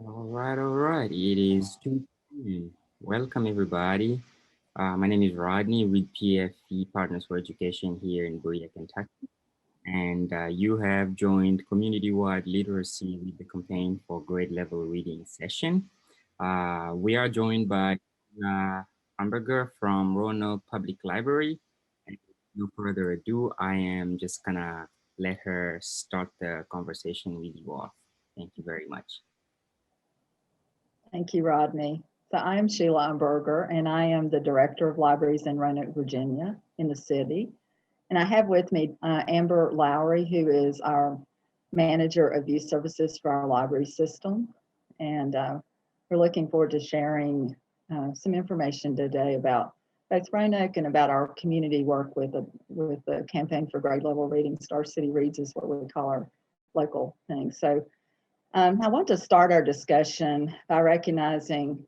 All right. It is 2 p.m. Welcome, everybody. My name is Rodney with PFE Partners for Education here in Berea, Kentucky. And you have joined community-wide literacy with the campaign for grade level reading session. We are joined by Hamburger from Roanoke Public Library. And no further ado, I am just gonna let her start the conversation with you off. Thank you very much. Thank you, Rodney. So I am Sheila Umberger, and I am the Director of Libraries in Roanoke, Virginia, in the city. And I have with me Amber Lowry, who is our Manager of Youth Services for our library system. And we're looking forward to sharing some information today about both Roanoke and about our community work with the campaign for grade level reading. Star City Reads is what we call our local thing. So I want to start our discussion by recognizing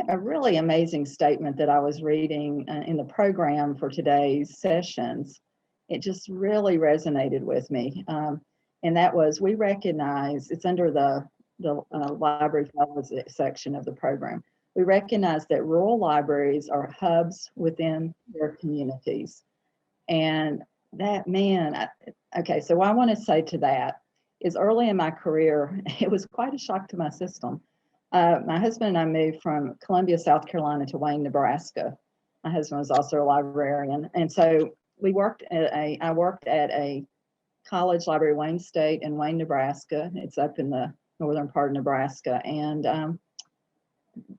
a really amazing statement that I was reading in the program for today's sessions. It just really resonated with me. And that was, we recognize, it's under the library fellows section of the program. We recognize that rural libraries are hubs within their communities. And that, man, okay, so what I want to say to that is early in my career, it was quite a shock to my system. My husband and I moved from Columbia, South Carolina to Wayne, Nebraska. My husband was also a librarian. And so I worked at a college library, Wayne State in Wayne, Nebraska. It's up in the northern part of Nebraska. And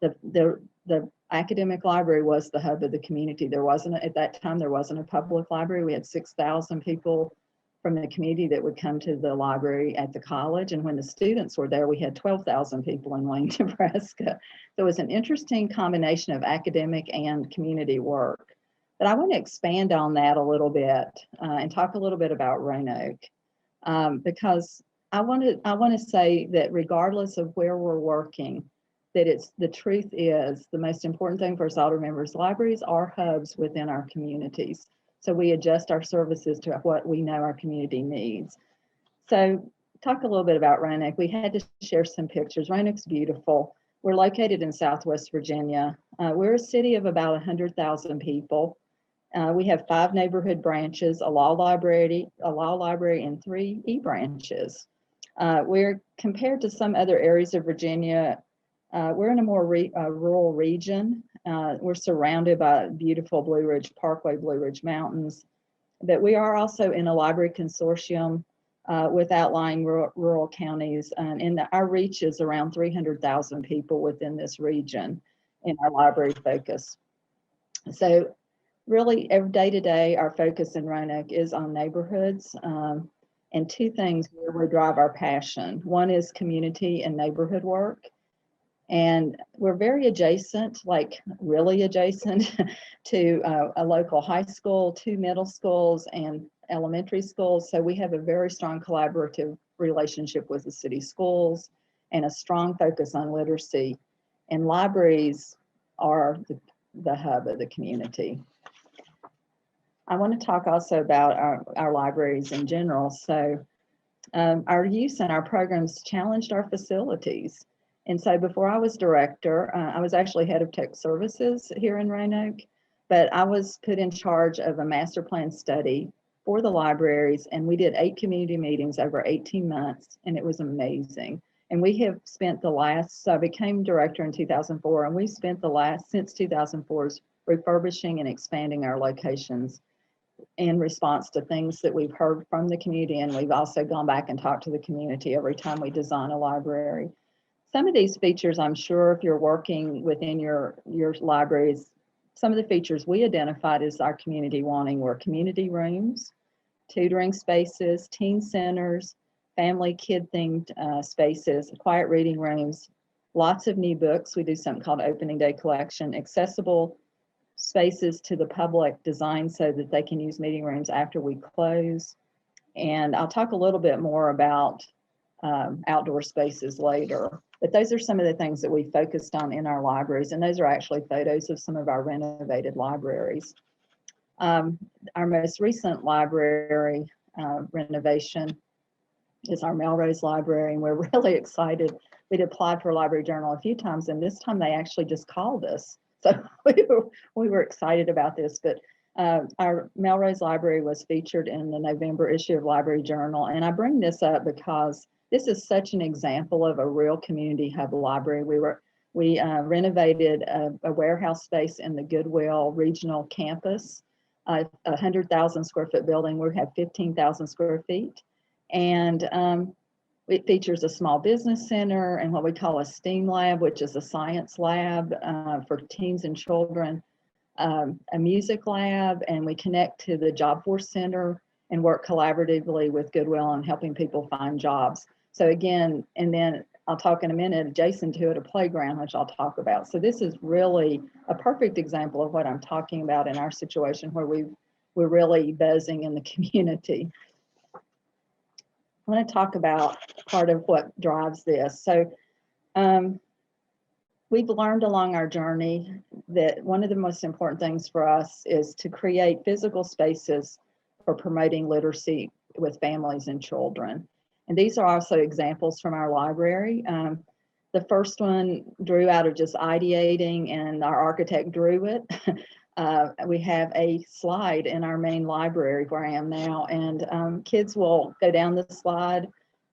the academic library was the hub of the community. At that time, there wasn't a public library. We had 6,000 people from the community that would come to the library at the college. And when the students were there, we had 12,000 people in Wayne, Nebraska. So it was an interesting combination of academic and community work. But I want to expand on that a little bit and talk a little bit about Roanoke because I want to say that regardless of where we're working, that the truth is the most important thing for us all to remember is libraries are hubs within our communities. So we adjust our services to what we know our community needs. So talk a little bit about Roanoke. We had to share some pictures. Roanoke's beautiful. We're located in Southwest Virginia. We're a city of about 100,000 people. We have 5 neighborhood branches, a law library, and 3 e-branches. We're compared to some other areas of Virginia. We're in a more rural region. We're surrounded by beautiful Blue Ridge Parkway, Blue Ridge Mountains, but we are also in a library consortium with outlying rural counties, and our reach is around 300,000 people within this region in our library focus. So really, every day to day, our focus in Roanoke is on neighborhoods and 2 things where we drive our passion. One is community and neighborhood work. And we're very adjacent, like really adjacent to a local high school, 2 middle schools and elementary schools. So we have a very strong collaborative relationship with the city schools and a strong focus on literacy. And libraries are the hub of the community. I want to talk also about our libraries in general. So our use and our programs challenged our facilities. And so before I was director, I was actually head of tech services here in Roanoke, but I was put in charge of a master plan study for the libraries, and we did 8 community meetings over 18 months, and it was amazing. And we have spent so I became director in 2004, and we spent since 2004, refurbishing and expanding our locations in response to things that we've heard from the community, and we've also gone back and talked to the community every time we design a library. Some of these features, I'm sure if you're working within your libraries, some of the features we identified as our community wanting were community rooms, tutoring spaces, teen centers, family kid-themed spaces, quiet reading rooms, lots of new books. We do something called opening day collection, accessible spaces to the public designed so that they can use meeting rooms after we close. And I'll talk a little bit more about outdoor spaces later. But those are some of the things that we focused on in our libraries, and those are actually photos of some of our renovated libraries. Our most recent library renovation is our Melrose Library, and we're really excited. We'd applied for a library journal a few times, and this time they actually just called us. So we were excited about this. But our Melrose Library was featured in the November issue of Library Journal. And I bring this up because this is such an example of a real community hub library. We renovated a warehouse space in the Goodwill Regional Campus, a 100,000 square foot building. We have 15,000 square feet. And it features a small business center and what we call a STEAM lab, which is a science lab for teens and children, a music lab, and we connect to the Job Force Center and work collaboratively with Goodwill on helping people find jobs. So again, and then I'll talk in a minute, adjacent to it, a playground, which I'll talk about. So this is really a perfect example of what I'm talking about in our situation where we're really buzzing in the community. I want to talk about part of what drives this. So we've learned along our journey that one of the most important things for us is to create physical spaces for promoting literacy with families and children. And these are also examples from our library. The first one drew out of just ideating, and our architect drew it. We have a slide in our main library where I am now, and kids will go down the slide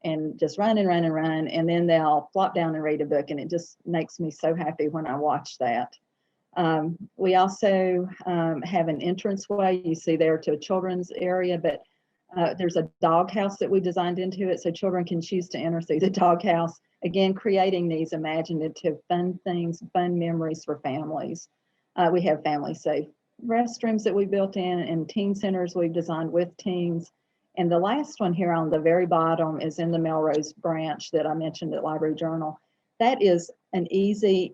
and just run and run and run, and then they'll flop down and read a book, and it just makes me so happy when I watch that. We also have an entranceway you see there to a children's area, but there's a doghouse that we designed into it so children can choose to enter through the doghouse. Again, creating these imaginative fun things, fun memories for families. We have family safe restrooms that we built in and teen centers we've designed with teens. And the last one here on the very bottom is in the Melrose branch that I mentioned at Library Journal. That is an easy,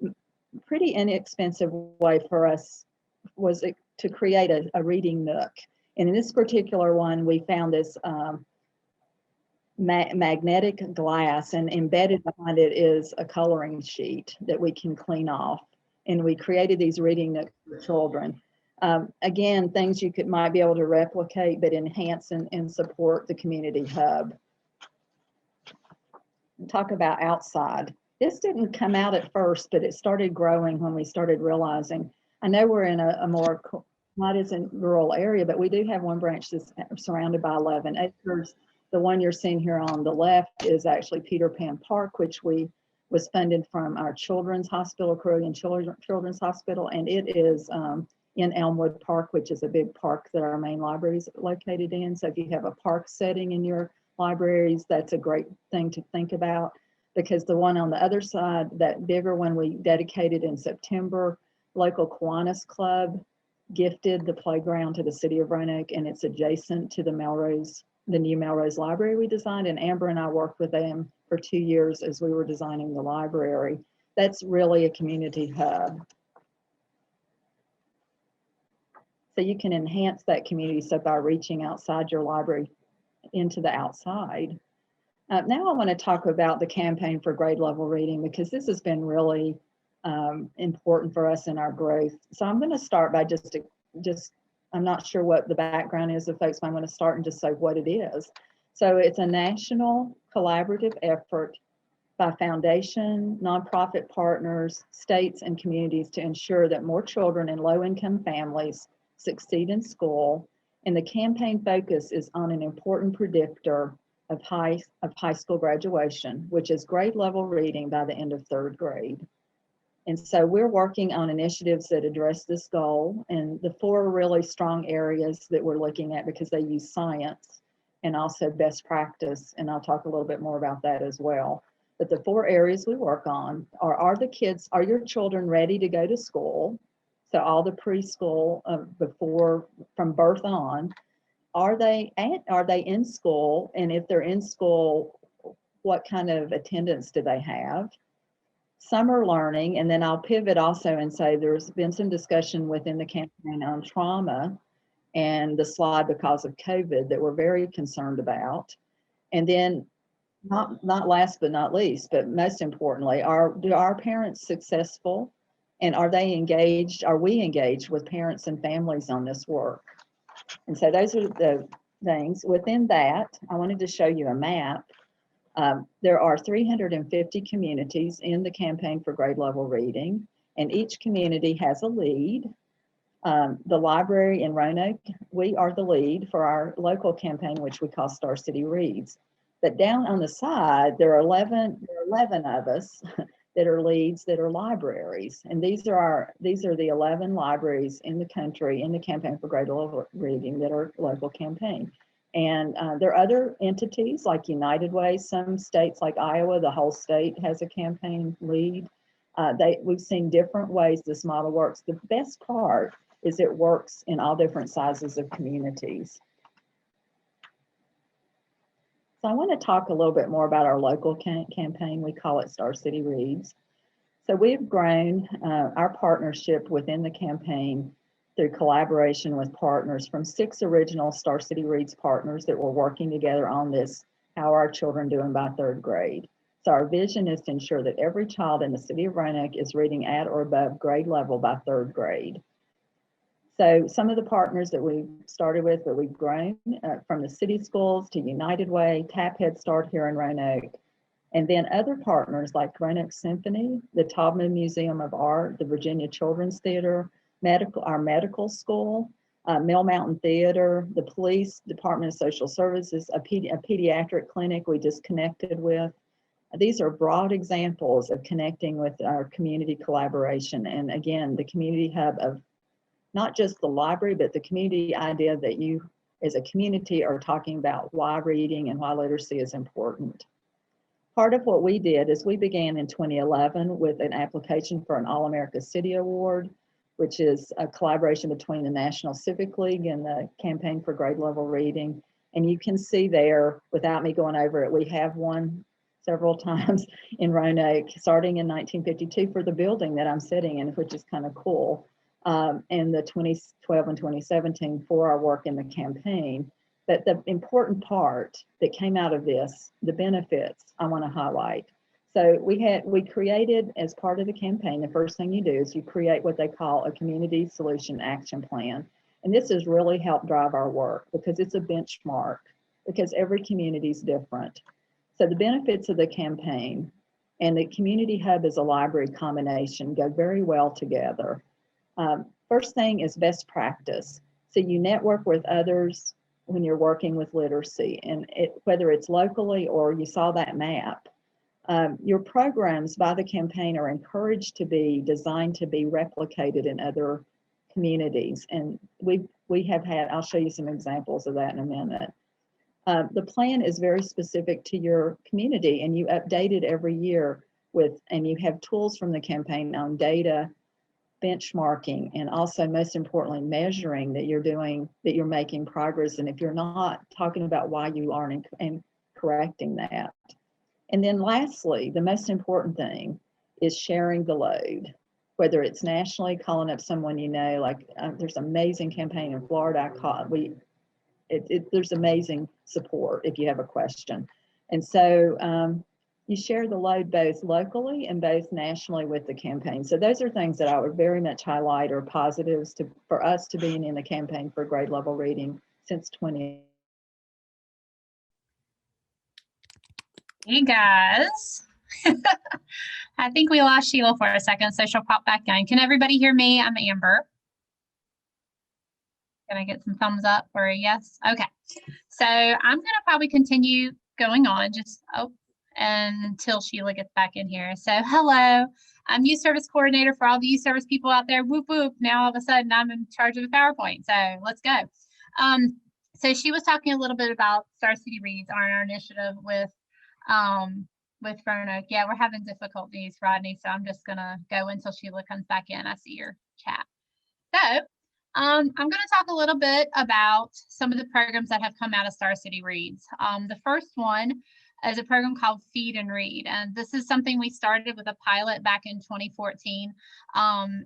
pretty inexpensive way for us was to create a reading nook. And in this particular one, we found this magnetic glass, and embedded behind it is a coloring sheet that we can clean off. And we created these reading nooks for children. Again, things you might be able to replicate, but enhance and support the community hub. Talk about outside. This didn't come out at first, but it started growing when we started realizing, I know we're in a more, not as in rural area, but we do have one branch that's surrounded by 11 acres. The one you're seeing here on the left is actually Peter Pan Park, which was funded from our Children's Hospital, Korean Children's Hospital, and it is in Elmwood Park, which is a big park that our main library is located in. So if you have a park setting in your libraries, that's a great thing to think about, because the one on the other side, that bigger one we dedicated in September, local Kiwanis Club gifted the playground to the city of Roanoke, and it's adjacent to the new Melrose Library we designed, and Amber and I worked with them for 2 years as we were designing the library. That's really a community hub. So you can enhance that community so by reaching outside your library into the outside. Now I want to talk about the campaign for grade level reading, because this has been really important for us in our growth. So I'm going to start by just I'm not sure what the background is of folks, but I'm going to start and just say what it is. So it's a national collaborative effort by foundation, nonprofit partners, states, and communities to ensure that more children in low-income families succeed in school. And the campaign focus is on an important predictor of high school graduation, which is grade level reading by the end of 3rd grade. And so we're working on initiatives that address this goal, and the 4 really strong areas that we're looking at, because they use science and also best practice, and I'll talk a little bit more about that as well. But the 4 areas we work on are your children ready to go to school? So all the preschool before, from birth on, are they in school? And if they're in school, what kind of attendance do they have? Summer learning, and then I'll pivot also and say there's been some discussion within the campaign on trauma and the slide because of COVID that we're very concerned about. And then not last but not least, but most importantly, are our parents successful, and are they engaged? Are we engaged with parents and families on this work? And so those are the things. Within that, I wanted to show you a map There are 350 communities in the campaign for grade level reading, and each community has a lead. The library in Roanoke, we are the lead for our local campaign, which we call Star City Reads. But down on the side, there are 11 of us that are leads that are libraries. And these are the 11 libraries in the country in the campaign for grade level reading that are local campaign. And there are other entities like United Way. Some states like Iowa, the whole state has a campaign lead. We've seen different ways this model works. The best part is it works in all different sizes of communities. So I want to talk a little bit more about our local campaign. We call it Star City Reads. So we've grown our partnership within the campaign through collaboration with partners from 6 original Star City Reads partners that were working together on this, how are our children doing by 3rd grade. So our vision is to ensure that every child in the city of Roanoke is reading at or above grade level by 3rd grade. So some of the partners that we started with, that we've grown from the city schools to United Way, TAP Head Start here in Roanoke, and then other partners like Roanoke Symphony, the Taubman Museum of Art, the Virginia Children's Theater, our medical school, Mill Mountain Theater, the police, Department of Social Services, a pediatric clinic we just connected with. These are broad examples of connecting with our community collaboration. And again, the community hub of not just the library, but the community idea that you as a community are talking about why reading and why literacy is important. Part of what we did is we began in 2011 with an application for an All-America City Award, which is a collaboration between the National Civic League and the Campaign for Grade Level Reading. And you can see there, without me going over it, we have won several times in Roanoke, starting in 1952 for the building that I'm sitting in, which is kind of cool. And the 2012 and 2017 for our work in the campaign. But the important part that came out of this, the benefits I want to highlight. So we created, as part of the campaign, the first thing you do is you create what they call a community solution action plan. And this has really helped drive our work because it's a benchmark, because every community is different. So the benefits of the campaign and the community hub as a library combination go very well together. First thing is best practice. So you network with others when you're working with literacy, and whether it's locally or you saw that map. Your programs by the campaign are encouraged to be designed to be replicated in other communities. And we have had, I'll show you some examples of that in a minute. The plan is very specific to your community, and you update it every year and you have tools from the campaign on data, benchmarking, and also most importantly, measuring that you're making progress. And if you're not, talking about why you aren't and correcting that. And then lastly, the most important thing is sharing the load, whether it's nationally, calling up someone you know, like there's an amazing campaign in Florida. There's amazing support if you have a question. And so you share the load both locally and both nationally with the campaign. So those are things that I would very much highlight, or positives for us to being in the campaign for grade level reading since 20. Hey guys. I think we lost Sheila for a second, so she'll pop back in. Can everybody hear me? I'm Amber. Can I get some thumbs up or a yes? Okay. So I'm gonna probably continue going on until Sheila gets back in here. So hello, I'm youth service coordinator for all the youth service people out there. Whoop whoop. Now all of a sudden I'm in charge of the PowerPoint. So let's go. So she was talking a little bit about Star City Reads, our initiative with Roanoke. Yeah, we're having difficulties, Rodney. So I'm just gonna go until Sheila comes back in. I see your chat. So I'm going to talk a little bit about some of the programs that have come out of Star City Reads. The first one is a program called Feed and Read. And this is something we started with a pilot back in 2014.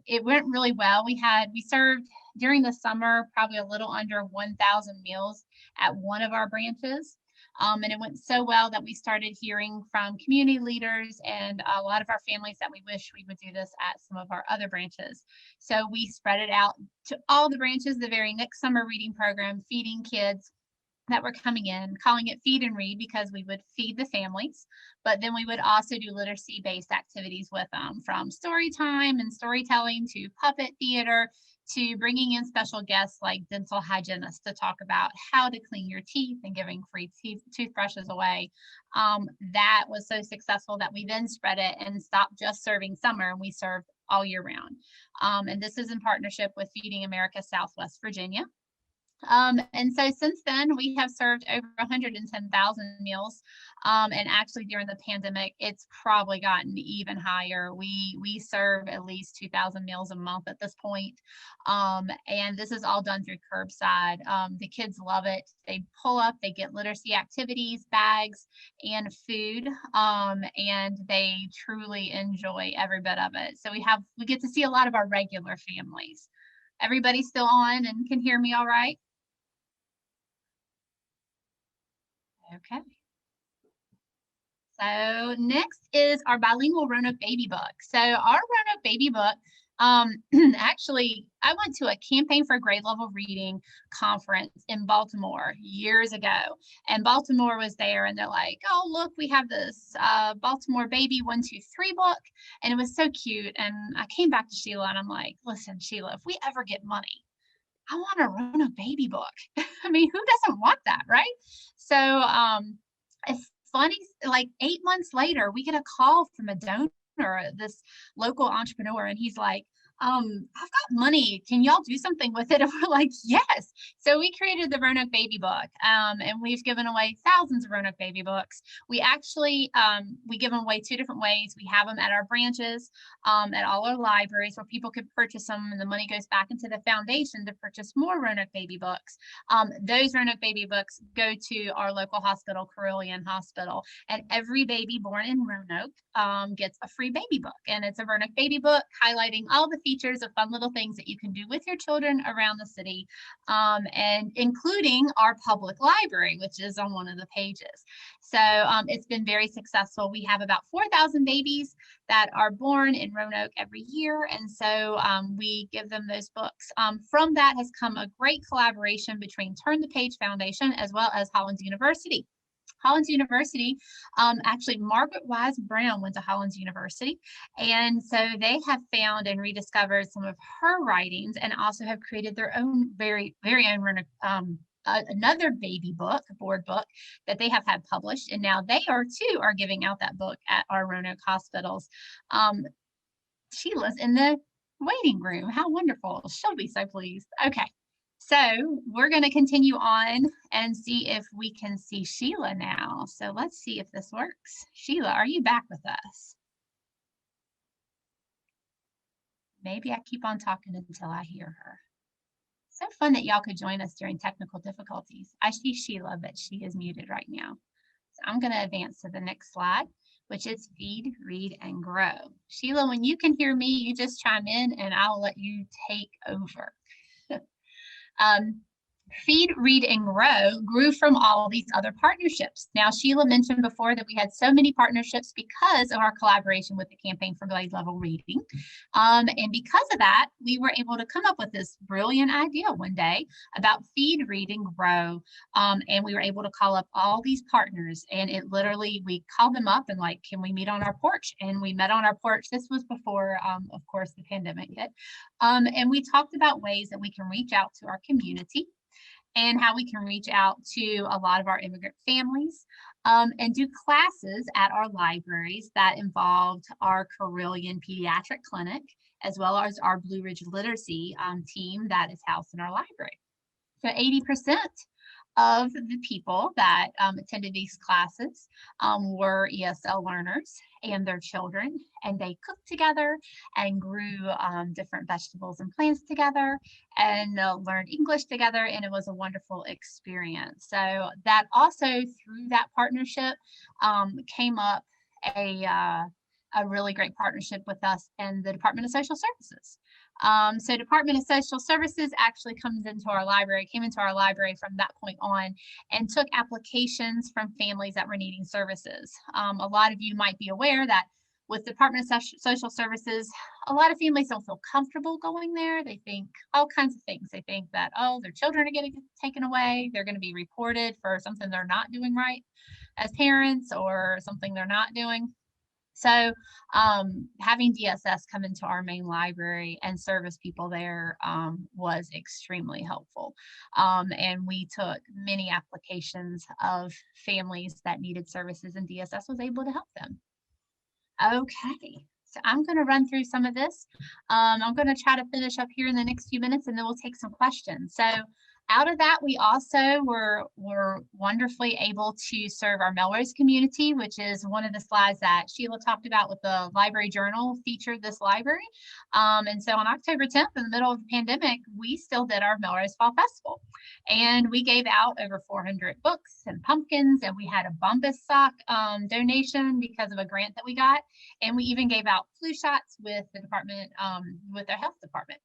It went really well. We served during the summer, probably a little under 1,000 meals at one of our branches. And it went so well that we started hearing from community leaders and a lot of our families that we wish we would do this at some of our other branches. So we spread it out to all the branches the very next summer reading program, feeding kids that were coming in, calling it Feed and Read because we would feed the families, but then we would also do literacy-based activities with them, from story time and storytelling to puppet theater to bringing in special guests like dental hygienists to talk about how to clean your teeth and giving free toothbrushes away. That was so successful that we then spread it and stopped just serving summer, and we served all year round. And this is in partnership with Feeding America Southwest Virginia. And so since then, we have served over 110,000 meals. And actually during the pandemic, it's probably gotten even higher. We serve at least 2,000 meals a month at this point. And this is all done through curbside. The kids love it. They pull up, they get literacy activities, bags, and food. And they truly enjoy every bit of it. So we get to see a lot of our regular families. Everybody still on and can hear me all right? Okay. So next is our bilingual Roanoke baby book. So our Roanoke baby book, actually, I went to a Campaign for Grade Level Reading conference in Baltimore years ago, and Baltimore was there, and they're like, oh, look, we have this Baltimore Baby 1, 2, 3 book, and it was so cute. And I came back to Sheila, and I'm like, listen, Sheila, if we ever get money, I want a Roanoke baby book. I mean, who doesn't want that, right? So it's funny, like 8 months later, we get a call from a donor, this local entrepreneur, and he's like, I've got money. Can y'all do something with it? And we're like, yes. So we created the Roanoke baby book, and we've given away thousands of Roanoke baby books. We actually, we give them away 2 different ways. We have them at our branches, at all our libraries where people can purchase them, and the money goes back into the foundation to purchase more Roanoke baby books. Those Roanoke baby books go to our local hospital, Carillion Hospital, and every baby born in Roanoke gets a free baby book. And it's a Roanoke baby book highlighting all the features of fun little things that you can do with your children around the city, and including our public library, which is on one of the pages. So it's been very successful. We have about 4,000 babies that are born in Roanoke every year, and so we give them those books. From that has come a great collaboration between Turn the Page Foundation as well as Hollins University. Hollins University, actually Margaret Wise Brown went to Hollins University, and so they have found and rediscovered some of her writings, and also have created their own very own another baby book, board book, that they have had published, and now they are giving out that book at our Roanoke hospitals. Sheila's in the waiting room. How wonderful. She'll be so pleased. Okay. So we're going to continue on and see if we can see Sheila now. So let's see if this works. Sheila, are you back with us? Maybe I keep on talking until I hear her. So fun that y'all could join us during technical difficulties. I see Sheila, but she is muted right now. So I'm going to advance to the next slide, which is Feed, Read, and Grow. Sheila, when you can hear me, you just chime in and I'll let you take over. Feed, Read, and Grow grew from all these other partnerships. Now, Sheila mentioned before that we had so many partnerships because of our collaboration with the Campaign for Grade Level Reading. And because of that, we were able to come up with this brilliant idea one day about Feed, Read, and Grow. And we were able to call up all these partners, and it literally, we called them up and like, can we meet on our porch? And we met on our porch. This was before, of course, the pandemic hit. And we talked about ways that we can reach out to our community, and how we can reach out to a lot of our immigrant families, and do classes at our libraries that involved our Carillion Pediatric Clinic, as well as our Blue Ridge Literacy team that is housed in our library. So 80% of the people that attended these classes were ESL learners and their children, and they cooked together and grew different vegetables and plants together, and learned English together, and it was a wonderful experience. So that also, through that partnership, came up a really great partnership with us and the Department of Social Services. So Department of Social Services actually came into our library from that point on, and took applications from families that were needing services. A lot of you might be aware that with Department of Social Services, a lot of families don't feel comfortable going there. They think all kinds of things. They think that, oh, their children are getting taken away. They're going to be reported for something they're not doing right as parents or something they're not doing. So having DSS come into our main library and service people there was extremely helpful. And we took many applications of families that needed services, and DSS was able to help them. Okay, so I'm going to run through some of this. I'm going to try to finish up here in the next few minutes, and then we'll take some questions. So out of that, we also were wonderfully able to serve our Melrose community, which is one of the slides that Sheila talked about with the Library Journal featured this library. And so on October 10th, in the middle of the pandemic, we still did our Melrose Fall Festival. And we gave out over 400 books and pumpkins, and we had a Bumpus sock donation because of a grant that we got. And we even gave out flu shots with the department, with their health department.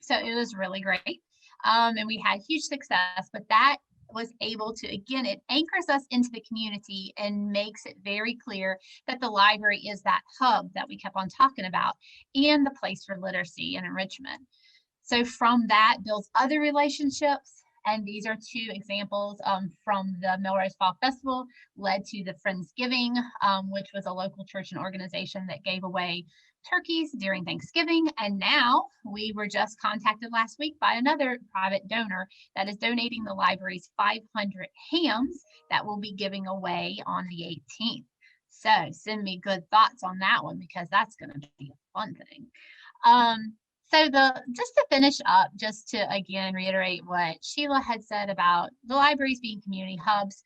So it was really great. And we had huge success, but that was able to, again, it anchors us into the community and makes it very clear that the library is that hub that we kept on talking about and the place for literacy and enrichment. So from that builds other relationships. And these are two examples from the Melrose Fall Festival, led to the Friendsgiving, which was a local church and organization that gave away turkeys during Thanksgiving. And now we were just contacted last week by another private donor that is donating the library's 500 hams that we'll be giving away on the 18th. So send me good thoughts on that one, because that's going to be a fun thing. So just to finish up, just to again reiterate what Sheila had said about the libraries being community hubs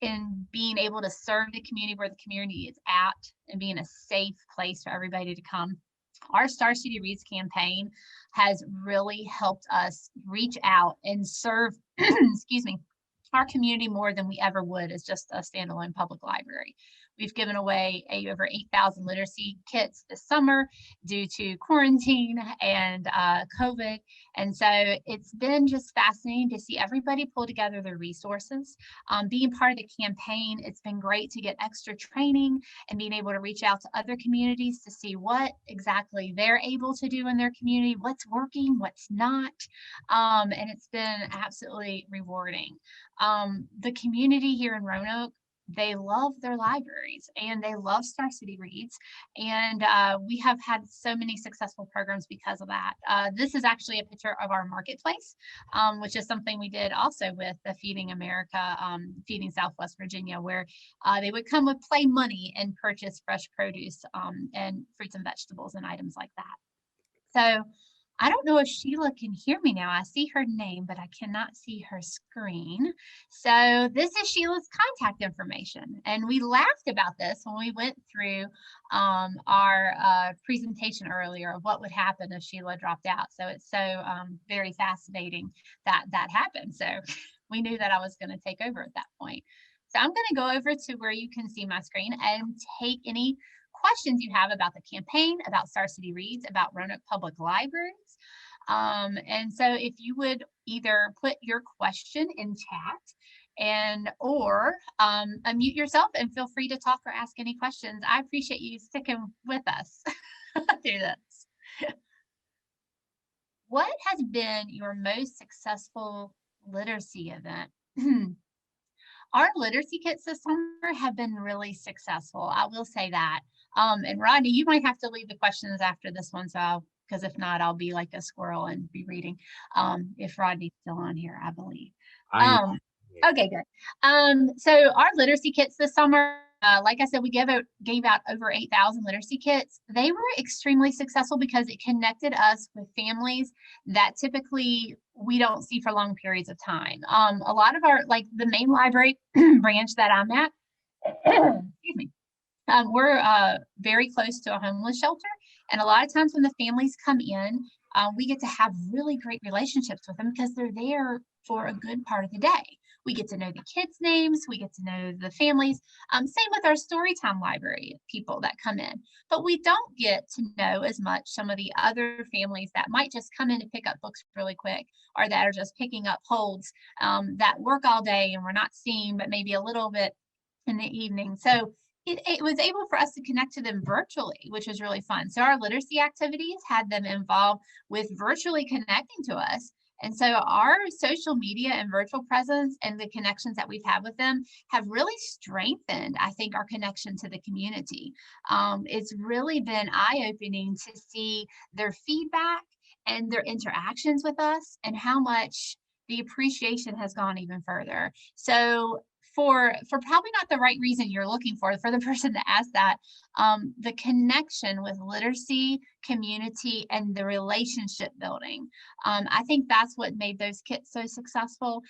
and being able to serve the community where the community is at and being a safe place for everybody to come. Our Star City Reads campaign has really helped us reach out and serve, excuse me, our community more than we ever would as just a standalone public library. We've given away over 8,000 literacy kits this summer due to quarantine and COVID. And so it's been just fascinating to see everybody pull together their resources. Being part of the campaign, it's been great to get extra training and being able to reach out to other communities to see what exactly they're able to do in their community, what's working, what's not. And it's been absolutely rewarding. The community here in Roanoke, they love their libraries and they love Star City Reads. And we have had so many successful programs because of that. This is actually a picture of our marketplace, which is something we did also with the Feeding America, Feeding Southwest Virginia, where they would come with play money and purchase fresh produce and fruits and vegetables and items like that. So I don't know if Sheila can hear me now. I see her name, but I cannot see her screen. So this is Sheila's contact information. And we laughed about this when we went through our presentation earlier of what would happen if Sheila dropped out. So it's so very fascinating that that happened. So we knew that I was going to take over at that point. So I'm going to go over to where you can see my screen and take any questions you have about the campaign, about Star City Reads, about Roanoke Public Libraries. And so if you would either put your question in chat or unmute yourself and feel free to talk or ask any questions. I appreciate you sticking with us through this. What has been your most successful literacy event? Our literacy kits this summer have been really successful. I will say that. And Rodney, you might have to leave the questions after this one, so because if not, I'll be like a squirrel and be reading. If Rodney's still on here, I believe. Okay, good. So our literacy kits this summer, like I said, we gave out over 8,000 literacy kits. They were extremely successful because it connected us with families that typically we don't see for long periods of time. A lot of our, like the main library branch that I'm at, excuse me, we're very close to a homeless shelter. And a lot of times when the families come in, we get to have really great relationships with them because they're there for a good part of the day. We get to know the kids' names, we get to know the families. Same with our Storytime library people that come in. But we don't get to know as much some of the other families that might just come in to pick up books really quick, or that are just picking up holds that work all day and we're not seeing, but maybe a little bit in the evening. So it was able for us to connect to them virtually, which was really fun. So our literacy activities had them involved with virtually connecting to us. And so our social media and virtual presence and the connections that we've had with them have really strengthened, I think, our connection to the community. It's really been eye-opening to see their feedback and their interactions with us and how much the appreciation has gone even further. So for probably not the right reason you're looking for the person that asked that, the connection with literacy, community, and the relationship building. I think that's what made those kits so successful.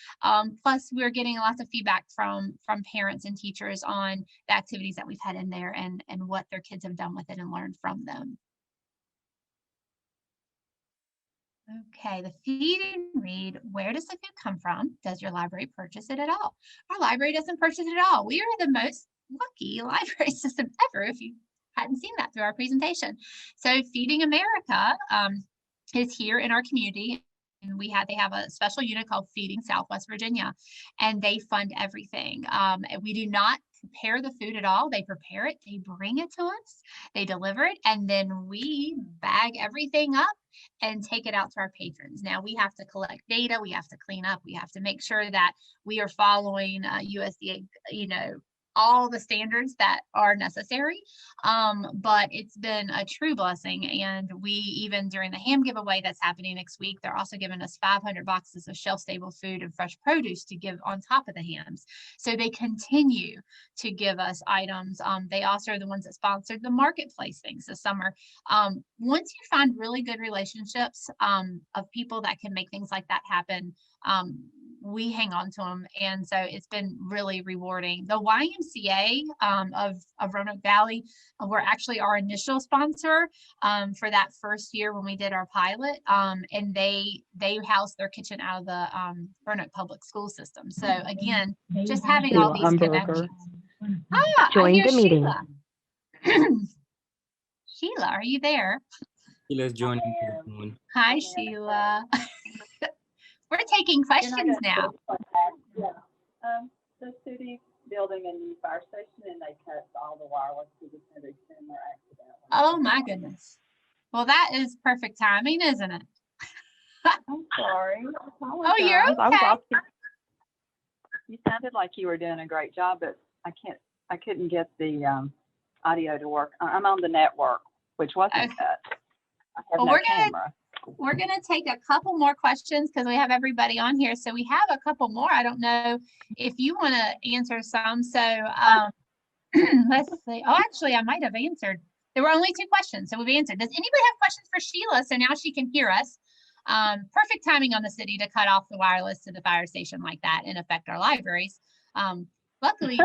Plus, we're getting lots of feedback from parents and teachers on the activities that we've had in there and what their kids have done with it and learned from them. Okay, the feed and read. Where does the food come from? Does your library purchase it at all? Our library doesn't purchase it at all. We are the most lucky library system ever, if you hadn't seen that through our presentation. So Feeding America is here in our community. And they have a special unit called Feeding Southwest Virginia, and they fund everything. We do not prepare the food at all. They prepare it, they bring it to us, they deliver it, and then we bag everything up and take it out to our patrons. Now we have to collect data, we have to clean up, we have to make sure that we are following USDA, all the standards that are necessary. But it's been a true blessing. And we, even during the ham giveaway that's happening next week, they're also giving us 500 boxes of shelf-stable food and fresh produce to give on top of the hams. So they continue to give us items. They also are the ones that sponsored the marketplace things this summer. Once you find really good relationships of people that can make things like that happen, we hang on to them. And so it's been really rewarding. The YMCA of Roanoke Valley were actually our initial sponsor for that first year when we did our pilot. And they house their kitchen out of the Roanoke public school system. So again, just having all these connections. Join the meeting. Sheila, are you there? Sheila's joining. Hi, Sheila. We're taking questions now. Yeah. The city building a new fire station and they cut all the wireless to the center accidentally. Oh my goodness. Well, that is perfect timing, isn't it? I'm sorry. Oh, you're okay. You sounded like you were doing a great job, but I couldn't get the audio to work. I'm on the network, which wasn't cut. I have no camera. We're going to take a couple more questions because we have everybody on here. So we have a couple more. I don't know if you want to answer some. So let's see. Oh, actually, I might have answered. There were only 2 questions, so we've answered. Does anybody have questions for Sheila? So now she can hear us. Perfect timing on the city to cut off the wireless to the fire station like that and affect our libraries. Luckily,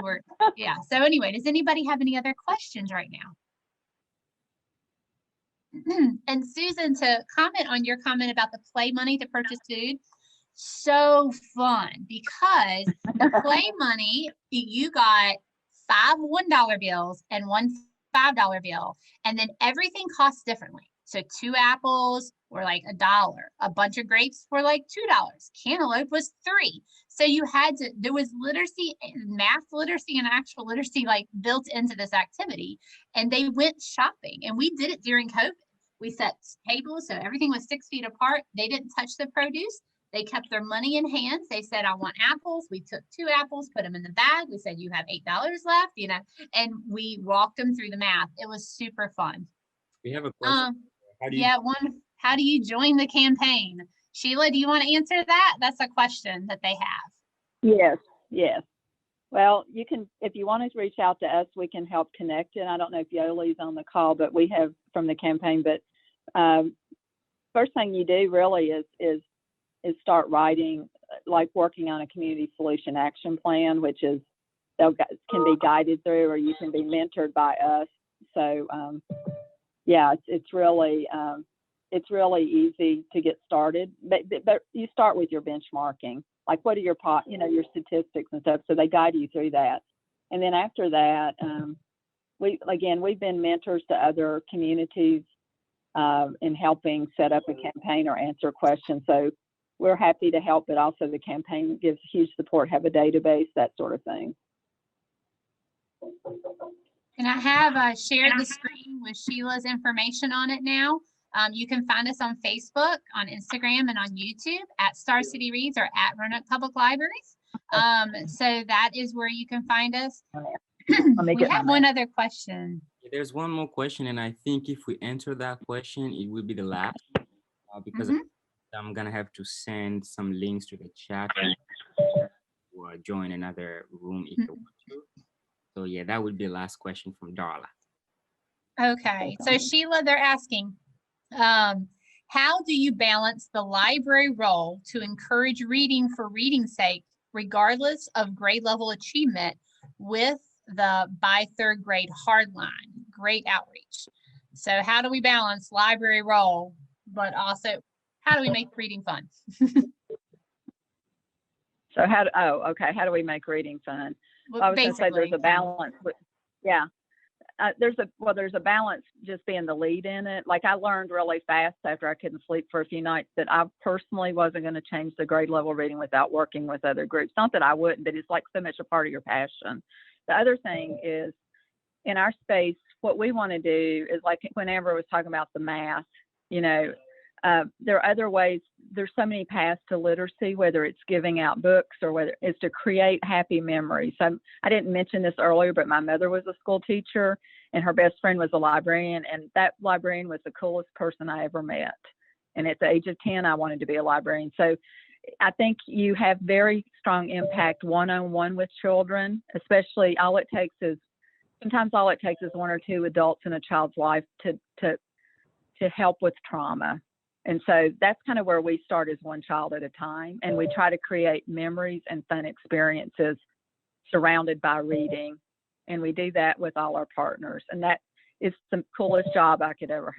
yeah. So anyway, does anybody have any other questions right now? And Susan, to comment on your comment about the play money to purchase food, so fun because the play money, you got 5 $1 bills and 1 $5 bill, and then everything costs differently. So 2 apples were like $1, a bunch of grapes were like $2, cantaloupe was $3. So you had to, there was literacy, math literacy and actual literacy like built into this activity, and they went shopping, and we did it during COVID. We set tables, so everything was 6 feet apart. They didn't touch the produce. They kept their money in hands. They said, I want apples. We took 2 apples, put them in the bag. We said, you have $8 left, and we walked them through the math. It was super fun. We have a question. How do you join the campaign? Sheila, do you want to answer that? That's a question that they have. Yes. Well, you can, if you want to reach out to us, we can help connect it. I don't know if Yoli's on the call, but we have from the campaign. But first thing you do really is start writing, like working on a community solution action plan, which is can be guided through, or you can be mentored by us. So yeah, it's really easy to get started. But you start with your benchmarking. Like, what are your your statistics and stuff? So they guide you through that. And then after that, we've been mentors to other communities in helping set up a campaign or answer questions. So we're happy to help, but also the campaign gives huge support, have a database, that sort of thing. And I have shared the screen with Sheila's information on it now. You can find us on Facebook, on Instagram, and on YouTube at Star City Reads or at Roanoke Public Libraries. So that is where you can find us. We have one other question. There's one more question, and I think if we answer that question, it will be the last, because I'm gonna have to send some links to the chat or join another room if you want to. So yeah, that would be the last question from Darla. Okay, so Sheila, they're asking, how do you balance the library role to encourage reading for reading's sake, regardless of grade level achievement, with the by third grade hardline? Great outreach. So how do we balance library role, but also how do we make reading fun? So how do we make reading fun? Well, I was going to say there's a basically, balance. Yeah. There's a balance just being the lead in it. Like I learned really fast after I couldn't sleep for a few nights that I personally wasn't going to change the grade level reading without working with other groups. Not that I wouldn't, but it's like so much a part of your passion. The other thing is in our space, what we want to do is like when Amber was talking about the math, you know, there are other ways. There's so many paths to literacy, whether it's giving out books or whether it's to create happy memories. So I didn't mention this earlier, but my mother was a school teacher and her best friend was a librarian. And that librarian was the coolest person I ever met. And at the age of 10, I wanted to be a librarian. So I think you have very strong impact one-on-one with children, especially sometimes all it takes is one or two adults in a child's life to help with trauma. And so that's kind of where we start, is one child at a time. And we try to create memories and fun experiences surrounded by reading. And we do that with all our partners. And that is the coolest job I could ever have.